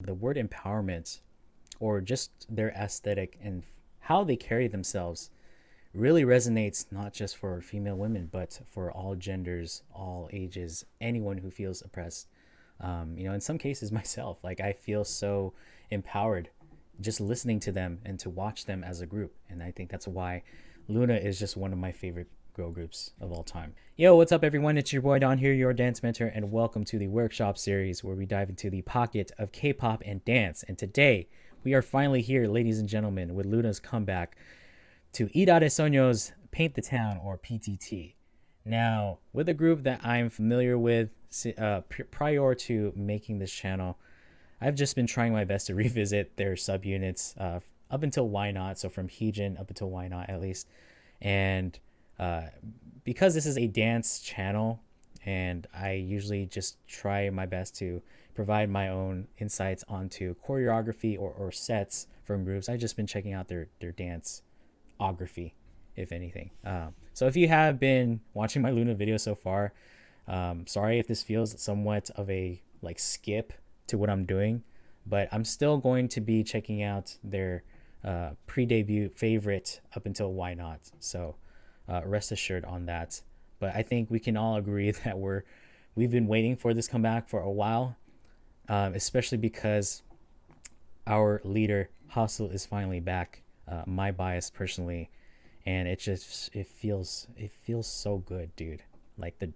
The word empowerment, or just their aesthetic and how they carry themselves, really resonates not just for female women, but for all genders, all ages, anyone who feels oppressed. In some cases, myself, like I feel so empowered just listening to them and to watch them as a group. And I think that's why Luna is just one of my favorite girl groups of all time. Yo, what's up, everyone? It's your boy Don here, your dance mentor, and welcome to the workshop series where we dive into the pocket of K-pop and dance. And today, we are finally here, ladies and gentlemen, with Luna's comeback to Ida de Sueños Paint the Town, or PTT. Now, with a group that I'm familiar with prior to making this channel, I've just been trying my best to revisit their subunits up until Why Not, so from Heejin up until Why Not at least. And because this is a dance channel and I usually just try my best to provide my own insights onto choreography or sets from groups, I've just been checking out their danceography, if anything. So if you have been watching my Luna video so far, sorry if this feels somewhat of a skip to what I'm doing, but I'm still going to be checking out their pre-debut favorite up until Why Not. So rest assured on that. But I think we can all agree that we've been waiting for this comeback for a while, especially because our leader HaSeul is finally back. My bias personally, and it feels so good, dude. Like the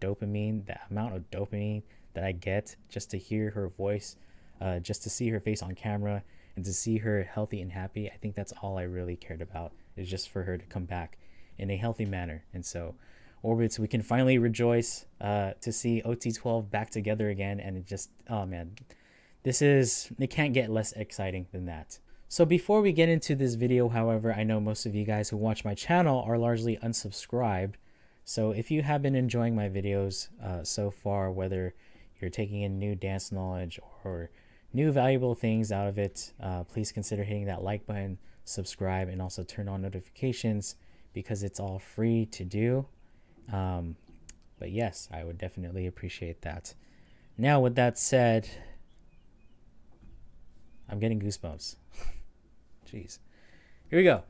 amount of dopamine that I get just to hear her voice, just to see her face on camera, and to see her healthy and happy. I think that's all I really cared about, is just for her to come back in a healthy manner. And so, Orbits, we can finally rejoice to see OT12 back together again. And it just, oh man, it can't get less exciting than that. So before we get into this video, however, I know most of you guys who watch my channel are largely unsubscribed. So if you have been enjoying my videos so far, whether you're taking in new dance knowledge or new valuable things out of it, please consider hitting that like button, subscribe, and also turn on notifications, because it's all free to do. But yes, I would definitely appreciate that. Now, with that said, I'm getting goosebumps. Jeez. Here we go.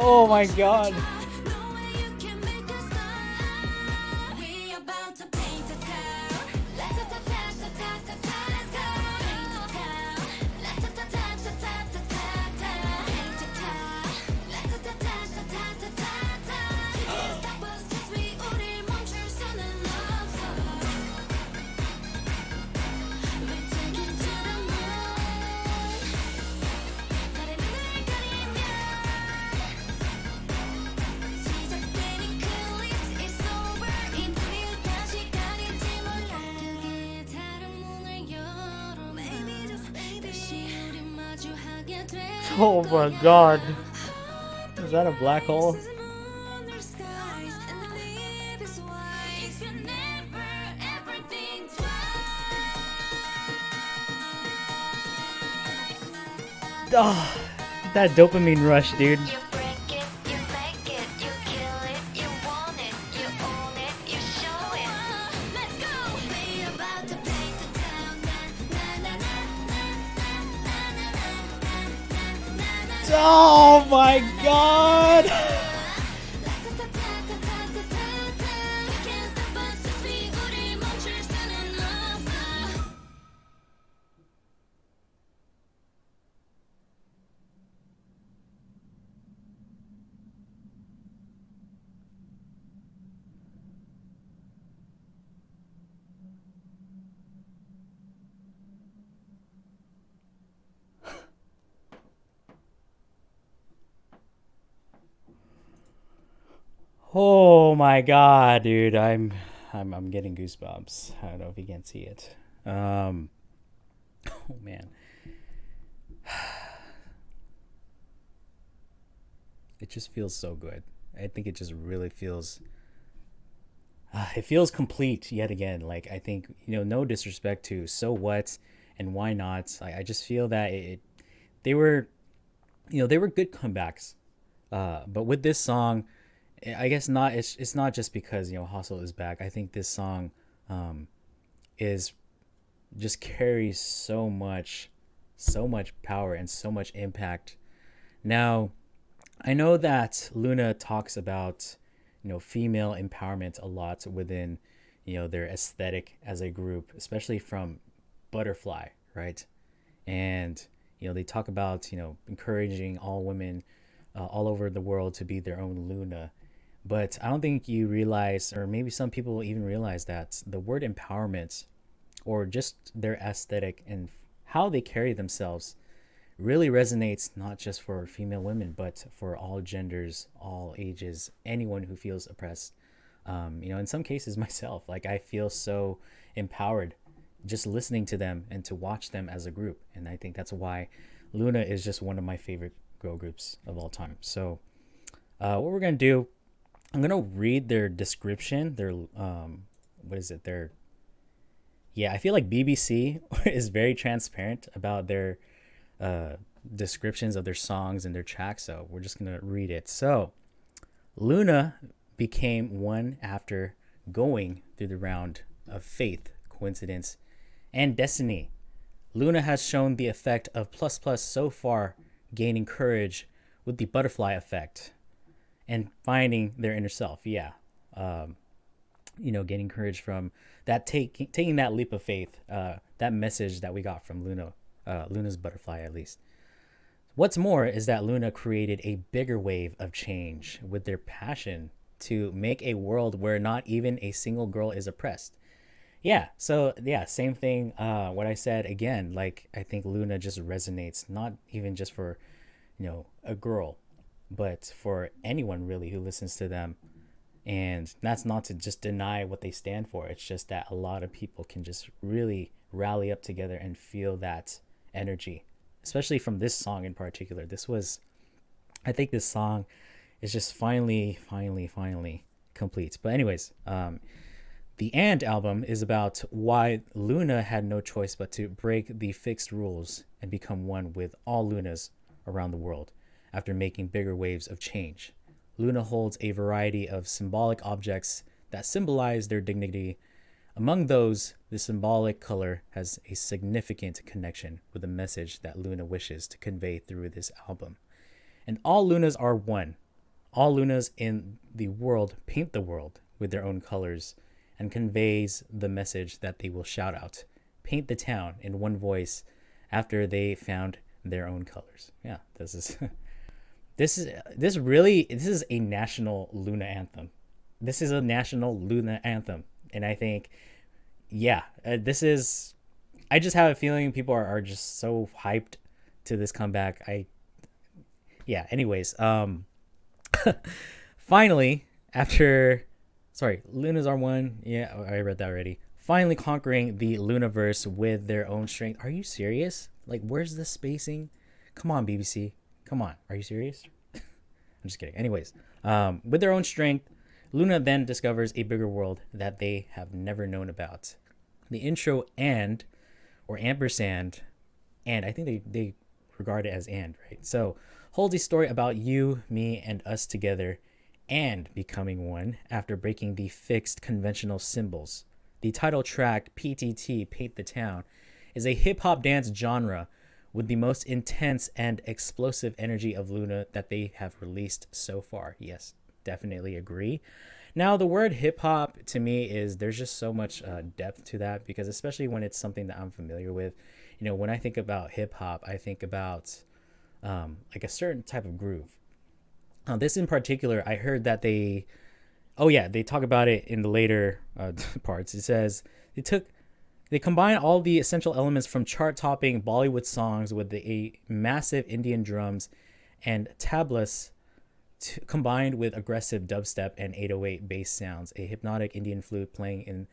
Oh my god. Oh my god. Is that a black hole? Oh, that dopamine rush, dude. Oh my god! Oh my god, dude! I'm getting goosebumps. I don't know if you can see it. Oh man, it just feels so good. I think it just really feels. It feels complete yet again. Like I think no disrespect to So What and Why Not. I just feel that they were, they were good comebacks. But with this song, I guess not. It's not just because HaSeul is back. I think this song, is just carries so much power and so much impact. Now, I know that Luna talks about female empowerment a lot within their aesthetic as a group, especially from Butterfly, right? And they talk about encouraging all women all over the world to be their own Luna. But I don't think you realize, or maybe some people even realize, that the word empowerment, or just their aesthetic and how they carry themselves, really resonates not just for female women, but for all genders, all ages, anyone who feels oppressed. In some cases, myself, like I feel so empowered just listening to them and to watch them as a group. And I think that's why Luna is just one of my favorite girl groups of all time. So what we're going to do, I'm going to read their description. Their, what is it? I feel like BBC is very transparent about their descriptions of their songs and their tracks. So we're just going to read it. So Luna became one after going through the round of faith, coincidence, and destiny. Luna has shown the effect of plus plus so far, gaining courage with the butterfly effect and finding their inner self. Gaining courage from that, taking that leap of faith, that message that we got from Luna's butterfly, at least. What's more is that Luna created a bigger wave of change with their passion to make a world where not even a single girl is oppressed. Same thing. What I said again, like I think Luna just resonates not even just for, a girl, but for anyone really who listens to them. And that's not to just deny what they stand for. It's just that a lot of people can just really rally up together and feel that energy, especially from this song in particular. I think this song is just finally complete. But anyways, the And album is about why Luna had no choice but to break the fixed rules and become one with all Lunas around the world after making bigger waves of change. Luna holds a variety of symbolic objects that symbolize their dignity. Among those, the symbolic color has a significant connection with the message that Luna wishes to convey through this album. And all Lunas are one. All Lunas in the world paint the world with their own colors and conveys the message that they will shout out, paint the town in one voice after they found their own colors. Yeah, this is this is a national Luna anthem. This is a national Luna anthem. And I think, I just have a feeling people are just so hyped to this comeback. Anyways, finally, Lunas are one. Yeah, I read that already. Finally conquering the Lunaverse with their own strength. Are you serious? Like, where's the spacing? Come on, BBC. Come on, are you serious? I'm just kidding. Anyways, with their own strength, Luna then discovers a bigger world that they have never known about. The intro and, or ampersand, and I think they regard it as and, right? So holds a story about you, me, and us together and becoming one after breaking the fixed conventional symbols. The title track, PTT, Paint the Town, is a hip-hop dance genre with the most intense and explosive energy of Luna that they have released so far. Yes, definitely agree. Now, the word hip-hop to me is, there's just so much depth to that, because especially when it's something that I'm familiar with. You know, when I think about hip-hop, I think about like a certain type of groove. This in particular, I heard that they talk about it in the later parts. It says they combine all the essential elements from chart-topping Bollywood songs with a massive Indian drums and tablas combined with aggressive dubstep and 808 bass sounds, a hypnotic Indian flute playing in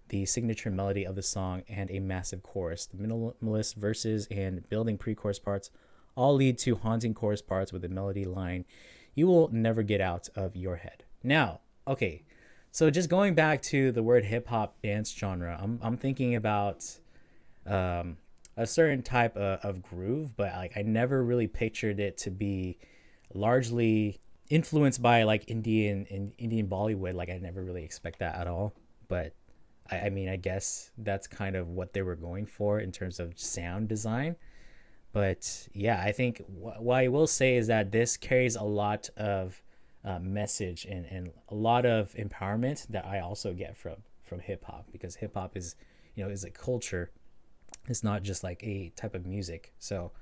the signature melody of the song, and a massive chorus. The minimalist verses and building pre-chorus parts all lead to haunting chorus parts with a melody line you will never get out of your head. Now, okay, so just going back to the word hip-hop dance genre, I'm thinking about a certain type of groove, but like I never really pictured it to be largely influenced by like Indian Bollywood. Like I never really expect that at all. But I mean, I guess that's kind of what they were going for in terms of sound design. But yeah, I think what I will say is that this carries a lot of message and a lot of empowerment that I also get from hip hop, because hip hop is, you know, is a culture. It's not just like a type of music. So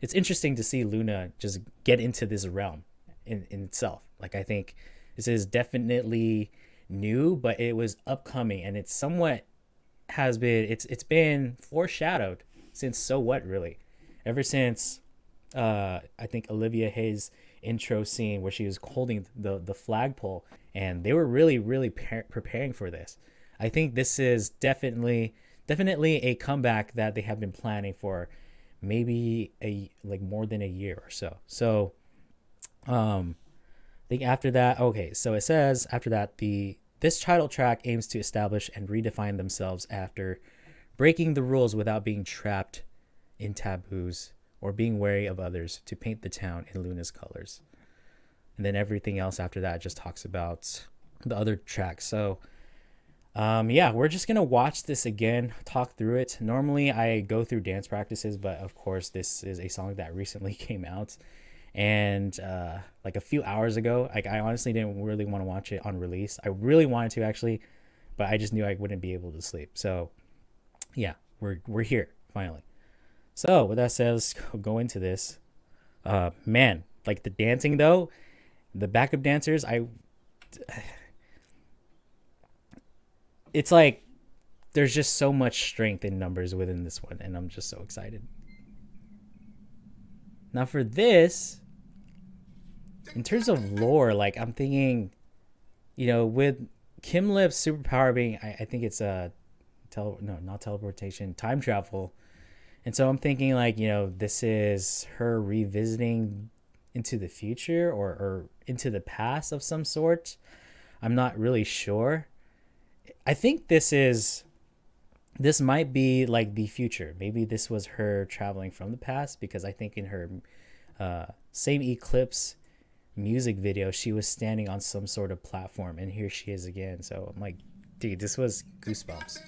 it's interesting to see Luna just get into this realm in itself. Like I think this is definitely new, but it was upcoming, and it's somewhat has been it's been foreshadowed since So What, really, ever since I think Olivia Hayes' intro scene where she was holding the flagpole, and they were really preparing for this. I think this is definitely a comeback that they have been planning for maybe more than a year or so. So I think after that, okay, so it says after that, this title track aims to establish and redefine themselves after breaking the rules without being trapped in taboos or being wary of others, to paint the town in Luna's colors. And then everything else after that just talks about the other tracks. So yeah, we're just gonna watch this again, talk through it. Normally I go through dance practices, but of course this is a song that recently came out, and like a few hours ago. Like I honestly didn't really want to watch it on release. I really wanted to actually, but I just knew I wouldn't be able to sleep. So yeah, we're here finally. So with that said, let's go into this. Man, like the dancing though, the backup dancers, it's like there's just so much strength in numbers within this one, and I'm just so excited. Now for this, in terms of lore, like I'm thinking, you know, with Kim Lip's superpower being, I think it's not teleportation, time travel. And so I'm thinking like, you know, this is her revisiting into the future or into the past of some sort. I'm not really sure. I think this might be like the future. Maybe this was her traveling from the past, because I think in her same Eclipse music video, she was standing on some sort of platform, and here she is again. So I'm like, dude, this was goosebumps.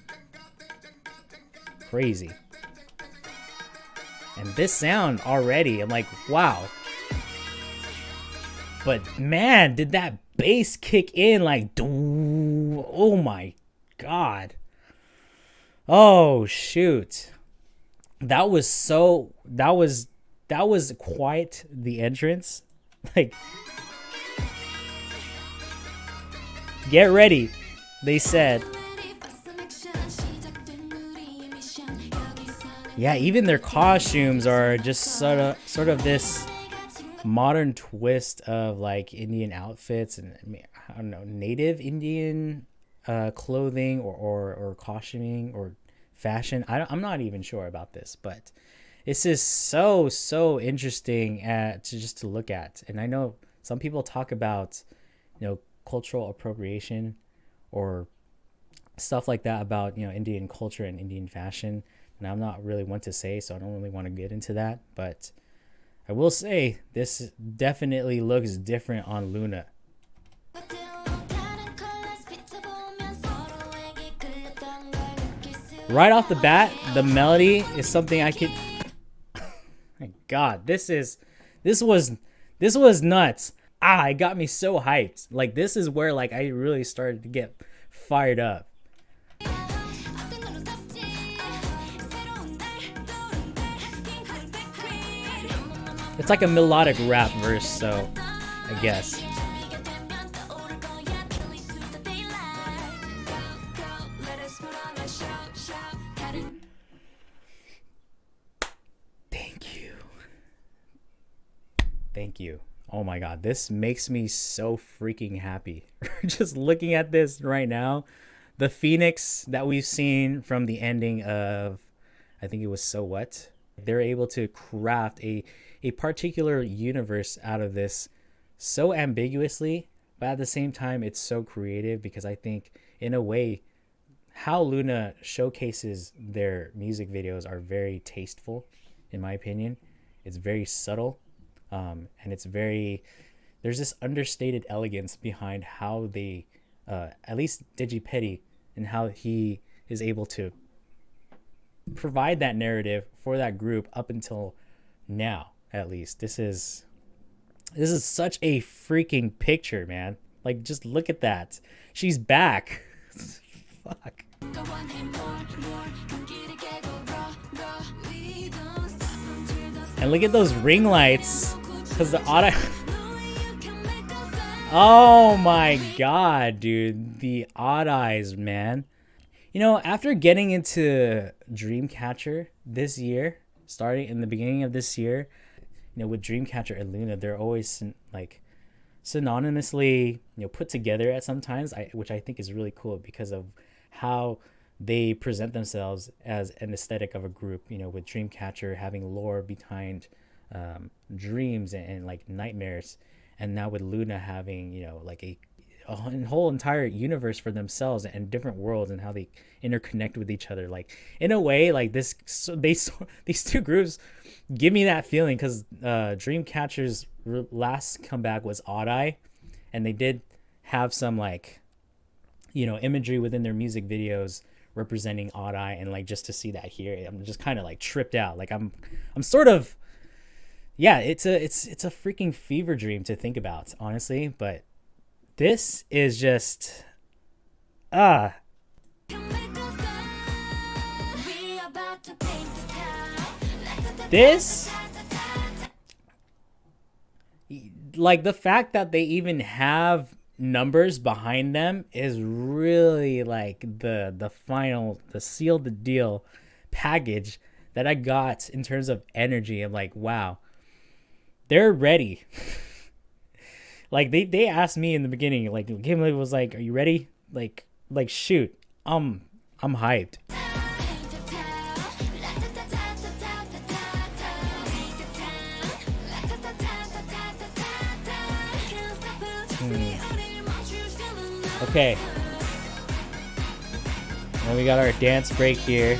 Crazy. And this sound already, I'm like, wow. But man, did that bass kick in like, oh my god. Oh shoot. That was quite the entrance. Like, get ready, they said. Yeah, even their costumes are just sort of this modern twist of like Indian outfits and, I don't know, native Indian clothing or costuming or fashion. I'm not even sure about this, but This is so interesting to look at. And I know some people talk about, cultural appropriation or stuff like that about, Indian culture and Indian fashion. And I'm not really one to say, so I don't really want to get into that. But I will say this definitely looks different on Luna. Right off the bat, the melody is something I could. My God, this was nuts. It got me so hyped. Like, this is where like I really started to get fired up. It's like a melodic rap verse, so I guess. Thank you. Oh my God, this makes me so freaking happy. Just looking at this right now, the Phoenix that we've seen from the ending of, I think it was So What? They're able to craft a particular universe out of this so ambiguously, but at the same time, it's so creative because I think, in a way, how Luna showcases their music videos are very tasteful, in my opinion. It's very subtle, and it's very, there's this understated elegance behind how they, at least DigiPetty, and how he is able to provide that narrative for that group up until now. At least this is such a freaking picture, man. Like, just look at that. She's back. Fuck. And look at those ring lights, because the auto. Oh my God, dude, the odd eyes, man. After getting into Dreamcatcher this year, starting in the beginning of this year, with Dreamcatcher and Luna, they're always like synonymously, put together at sometimes, which I think is really cool because of how they present themselves as an aesthetic of a group. With Dreamcatcher having lore behind dreams and like nightmares, and now with Luna having like a whole entire universe for themselves and different worlds and how they interconnect with each other. Like, in a way, like these two groups give me that feeling, because Dreamcatcher's last comeback was Odd Eye, and they did have some like imagery within their music videos representing Odd Eye, and like just to see that here, I'm just kind of like tripped out. Like, I'm sort of, yeah, it's a freaking fever dream to think about, honestly. But this is just this, like, the fact that they even have numbers behind them is really like the final, the seal the deal package that I got in terms of energy. I'm like, wow, they're ready. Like, they asked me in the beginning, like, Gimli was like, are you ready? Like shoot, I'm hyped. Okay. Then we got our dance break here.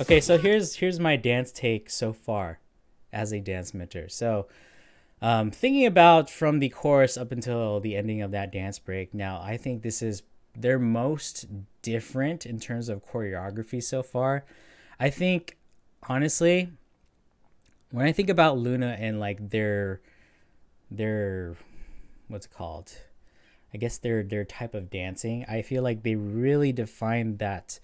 Okay, so here's my dance take so far as a dance mentor. So, thinking about from the chorus up until the ending of that dance break, now I think this is their most different in terms of choreography so far. I think, honestly, when I think about Luna and like their what's it called? I guess their type of dancing, I feel like they really defined that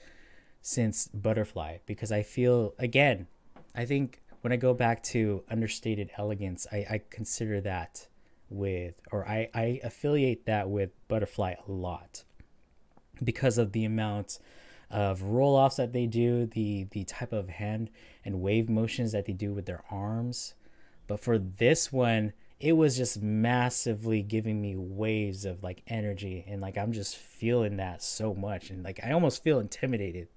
since Butterfly, because I feel, again, I think when I go back to understated elegance, I consider that with, or I affiliate that with Butterfly a lot because of the amount of roll-offs that they do, the type of hand and wave motions that they do with their arms, But for this one, it was just massively giving me waves of like energy, and like I'm just feeling that so much, and like I almost feel intimidated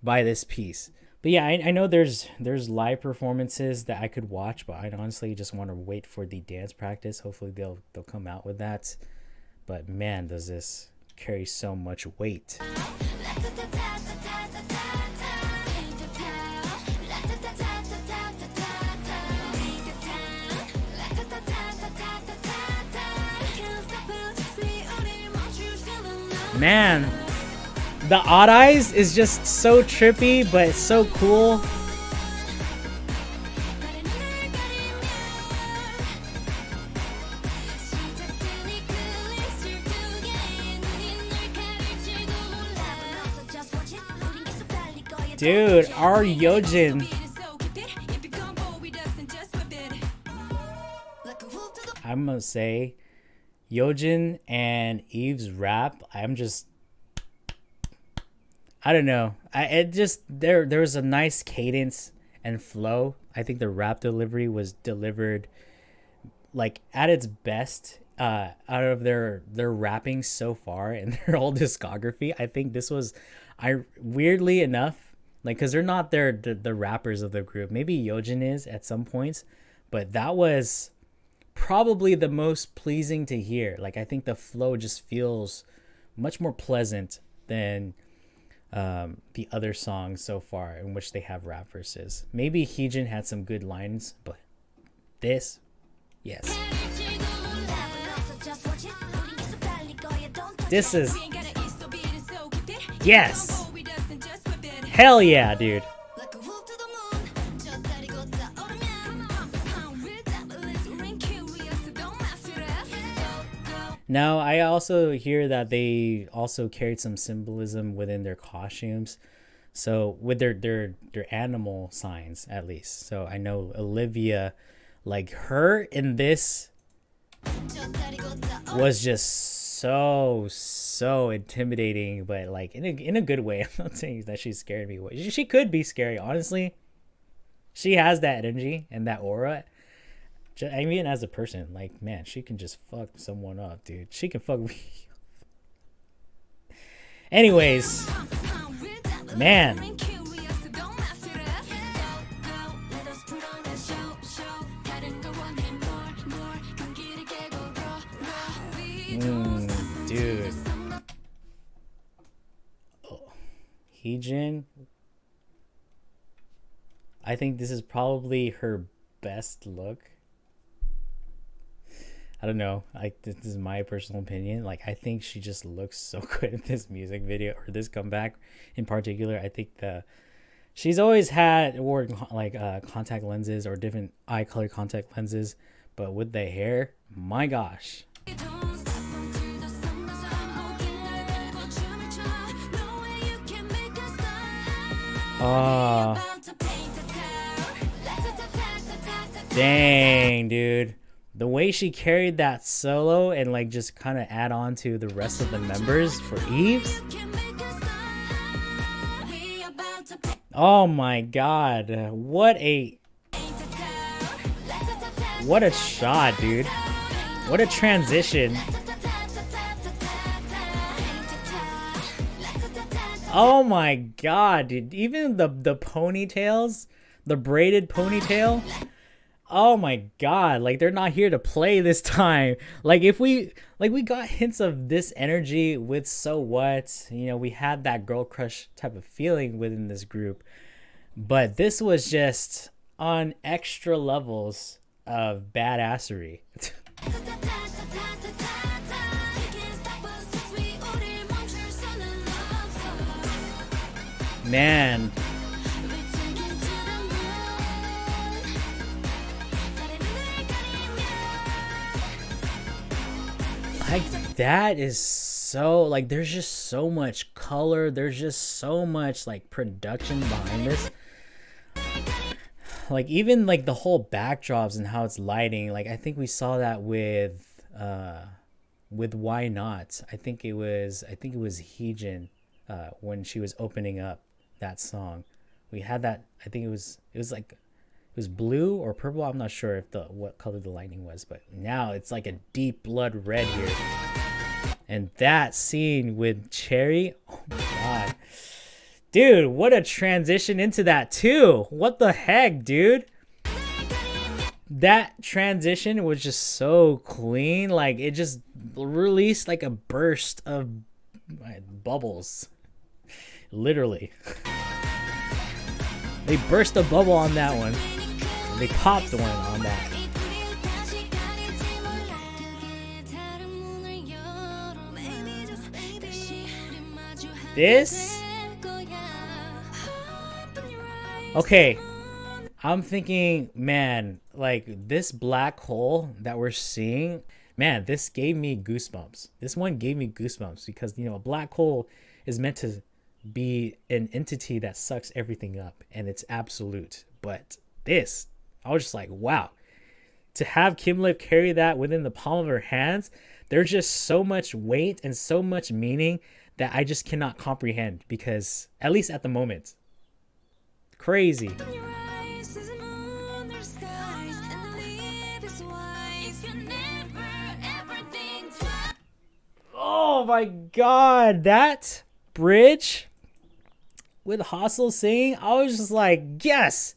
by this piece. But yeah, I know there's live performances that I could watch, but I honestly just want to wait for the dance practice. Hopefully they'll come out with that. But man, does this carry so much weight. Man, the odd eyes is just so trippy, but it's so cool. Dude, our Yojin. I'm gonna say Yojin and Eve's rap, I don't know. There was a nice cadence and flow. I think the rap delivery was delivered like at its best out of their rapping so far in their whole discography. I think this was weirdly enough, like, because they're not the rappers of the group. Maybe Yojin is at some points, but that was probably the most pleasing to hear. Like, I think the flow just feels much more pleasant than the other songs so far in which they have rap verses. Maybe Heejin had some good lines, but this, yes. This is, yes. Hell yeah, dude. Now, I also hear that they also carried some symbolism within their costumes. So with their animal signs, at least. So I know Olivia, like her in this was just so intimidating, but like in a good way. I'm not saying that she scared me. She could be scary, honestly. She has that energy and that aura. I mean, as a person, like, man, she can just fuck someone up, dude. She can fuck me up. Anyways, man. Dude. Oh. Heejin. I think this is probably her best look. I don't know. Like, this is my personal opinion. Like, I think she just looks so good in this music video, or this comeback in particular. I think she's always worn like contact lenses or different eye color contact lenses, but with the hair, my gosh. Oh, dang, dude. The way she carried that solo and like just kind of add on to the rest of the members for Eve's. Oh my god. What a shot, dude. What a transition. Oh my god, dude. Even the ponytails, the braided ponytail. Oh my god, like they're not here to play this time. Like we got hints of this energy with So What. You know, we had that girl crush type of feeling within this group. But this was just on extra levels of badassery. Man. Like, that is so, like, there's just so much color. There's just so much, like, production behind this. Like, even, like, the whole backdrops and how it's lighting. Like, I think we saw that with Why Not. I think it was Heejin when she was opening up that song. We had that, I think it was was blue or purple. I'm not sure if what color the lightning was, but now it's like a deep blood red here. And that scene with Cherry, oh my god. Dude, what a transition into that too. What the heck, dude? That transition was just so clean. Like, it just released like a burst of bubbles. Literally. They burst a bubble on that one. They popped one on that. This? Okay. I'm thinking, man, like this black hole that we're seeing, man, this gave me goosebumps. This one gave me goosebumps because, you know, a black hole is meant to be an entity that sucks everything up and it's absolute. But this, I was just like, wow. To have Kim Lip carry that within the palm of her hands, there's just so much weight and so much meaning that I just cannot comprehend because, at least at the moment, crazy. Oh my god, that bridge with HaSeul singing, I was just like, yes,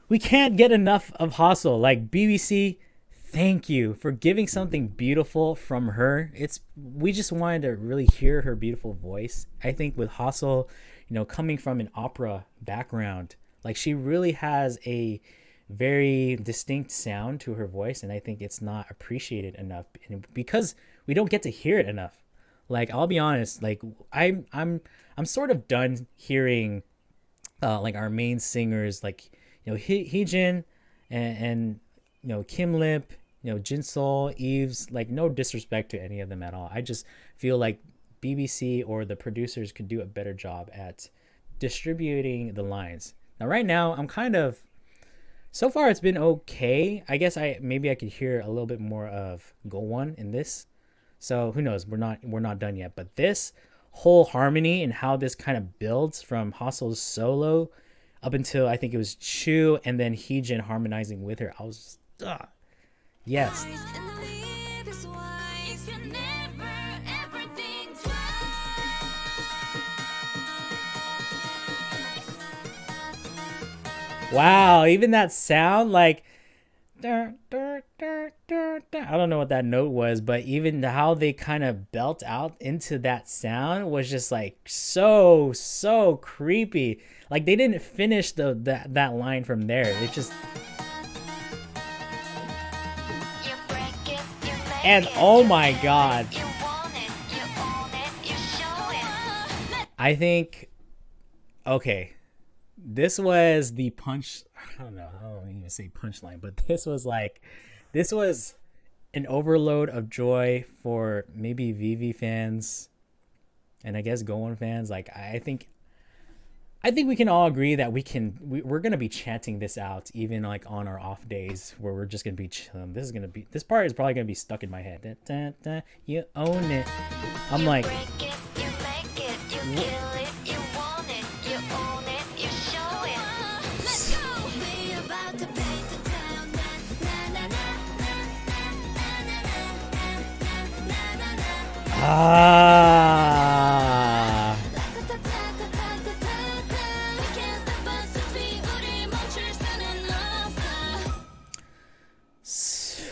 we can't get enough of HaSeul. Like, BBC, thank you for giving something beautiful from her. We just wanted to really hear her beautiful voice. I think with HaSeul, you know, coming from an opera background, like she really has a very distinct sound to her voice, and I think it's not appreciated enough because we don't get to hear it enough. Like, I'll be honest, like I'm sort of done hearing like our main singers, like, you know, Heejin and you know, Kim Lip, you know, Jinsol, Eves, like no disrespect to any of them at all. I just feel like BBC or the producers could do a better job at distributing the lines. Now right now I'm kind of, so far it's been okay. I guess maybe I could hear a little bit more of Go1 in this. So who knows? We're not done yet. But this whole harmony and how this kind of builds from HaSeul's solo up until I think it was Chu and then Heejin harmonizing with her, I was just, yes. Wow, even that sound, like, I don't know what that note was, but even how they kind of belt out into that sound was just like so creepy. Like, they didn't finish that line from there. It just, and oh my god, I think, okay, this was the punch. I don't know. I don't even say punchline, but this was an overload of joy for maybe Vivi fans, and I guess Go1 fans. Like, I think we can all agree that we're gonna be chanting this out even like on our off days where we're just gonna be chilling. This part is probably gonna be stuck in my head. Da, da, da, you own it. I'm like,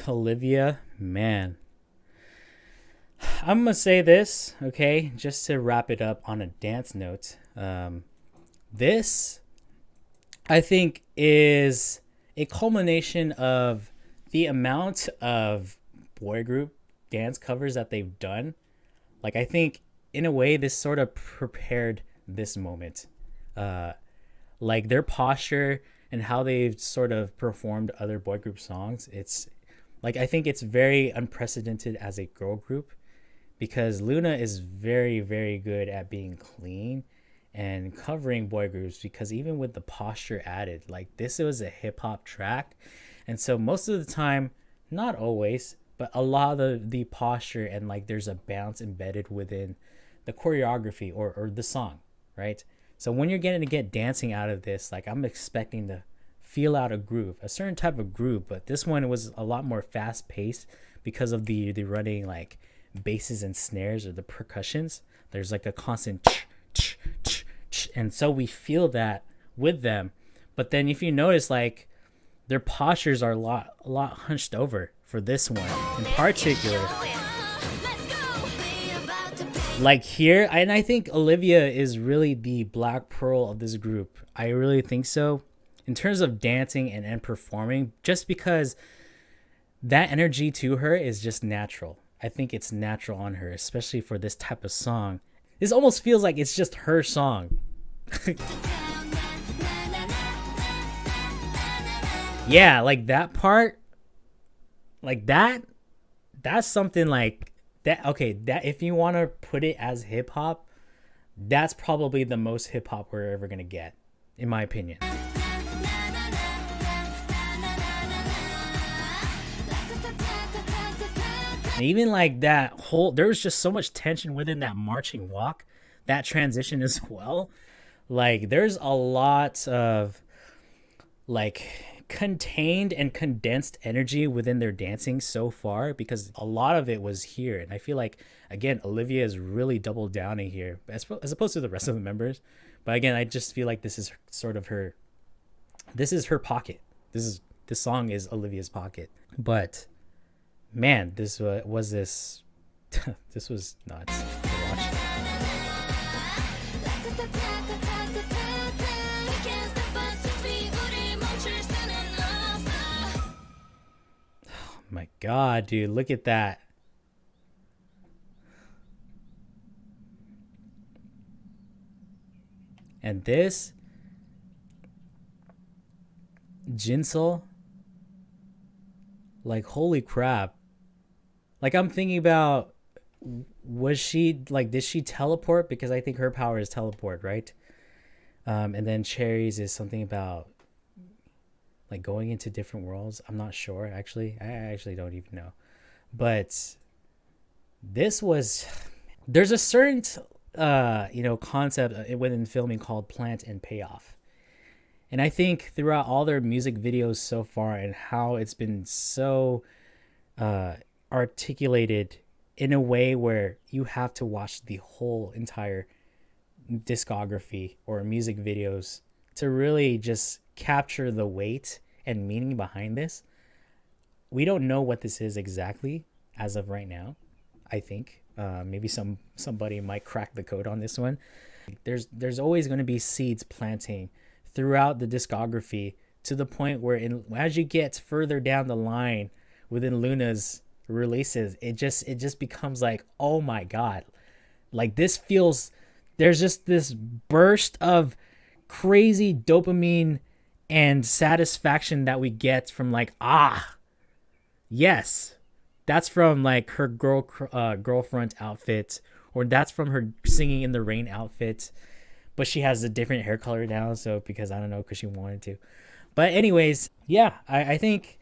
Olivia, man. I'm gonna say this, okay, just to wrap it up on a dance note. This, I think, is a culmination of the amount of boy group dance covers that they've done. Like, I think in a way this sort of prepared this moment. Like, their posture and how they've sort of performed other boy group songs, it's like, I think it's very unprecedented as a girl group, because LOONA is very, very good at being clean and covering boy groups, because even with the posture added, like, this was a hip-hop track, and so most of the time, not always, but a lot of the posture and like there's a bounce embedded within the choreography or the song, right? So when you're getting to get dancing out of this, like, I'm expecting to feel out a groove, a certain type of groove. But this one was a lot more fast paced because of the running like basses and snares or the percussions. There's like a constant and so we feel that with them. But then if you notice, like their postures are a lot hunched over for this one in particular. Like here, and I think Olivia is really the black pearl of this group. I really think so in terms of dancing and performing, just because that energy to her is just natural. I think it's natural on her, especially for this type of song. This almost feels like it's just her song. Yeah, like that part, like that's something like that. Okay, that if you want to put it as hip hop, that's probably the most hip hop we're ever gonna get, in my opinion. And even like that whole, there was just so much tension within that marching walk, that transition as well. Like there's a lot of like contained and condensed energy within their dancing so far, because a lot of it was here. And I feel like, again, Olivia is really doubled down in here as opposed to the rest of the members. But again, I just feel like this is sort of her, this is her pocket. This song is Olivia's pocket. But man, this was this this was nuts to watch. My God, dude, look at that. And this Jinsol, like holy crap. Like I'm thinking about, was she like, did she teleport? Because I think her power is teleport, right? And then Cherry's is something about like going into different worlds. I'm not sure, actually. I actually don't even know. But this was, there's a certain concept within filming called plant and payoff. And I think throughout all their music videos so far, and how it's been so articulated in a way where you have to watch the whole entire discography or music videos to really just capture the weight and meaning behind this. We don't know what this is exactly as of right now. I think maybe somebody might crack the code on this one. There's always going to be seeds planting throughout the discography, to the point where as you get further down the line within LOONA's releases, it just becomes like, oh my God, like this feels, there's just this burst of crazy dopamine and satisfaction that we get from like, yes, that's from like her girlfriend outfit, or that's from her singing in the rain outfit, but she has a different hair color now, so because I don't know, because she wanted to. But anyways, yeah, I think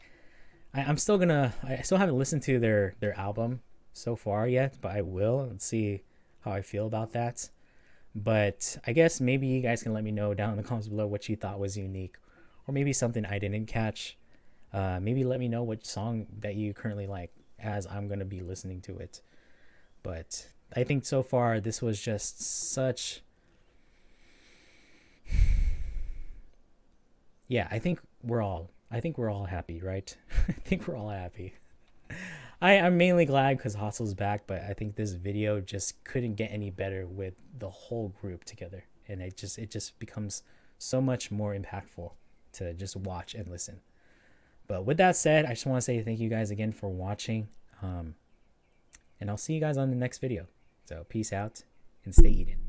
I still haven't listened to their album so far yet, but I will, and see how I feel about that. But I guess maybe you guys can let me know down in the comments below what you thought was unique, or maybe something I didn't catch. Maybe let me know what song that you currently like, as I'm going to be listening to it. But I think so far this was just such, yeah, I think we're all happy, right? I think we're all happy. I'm mainly glad because HaSeul's back, but I think this video just couldn't get any better with the whole group together, and it just becomes so much more impactful to just watch and listen. But with that said, I just want to say thank you guys again for watching, and I'll see you guys on the next video. So peace out and stay eating.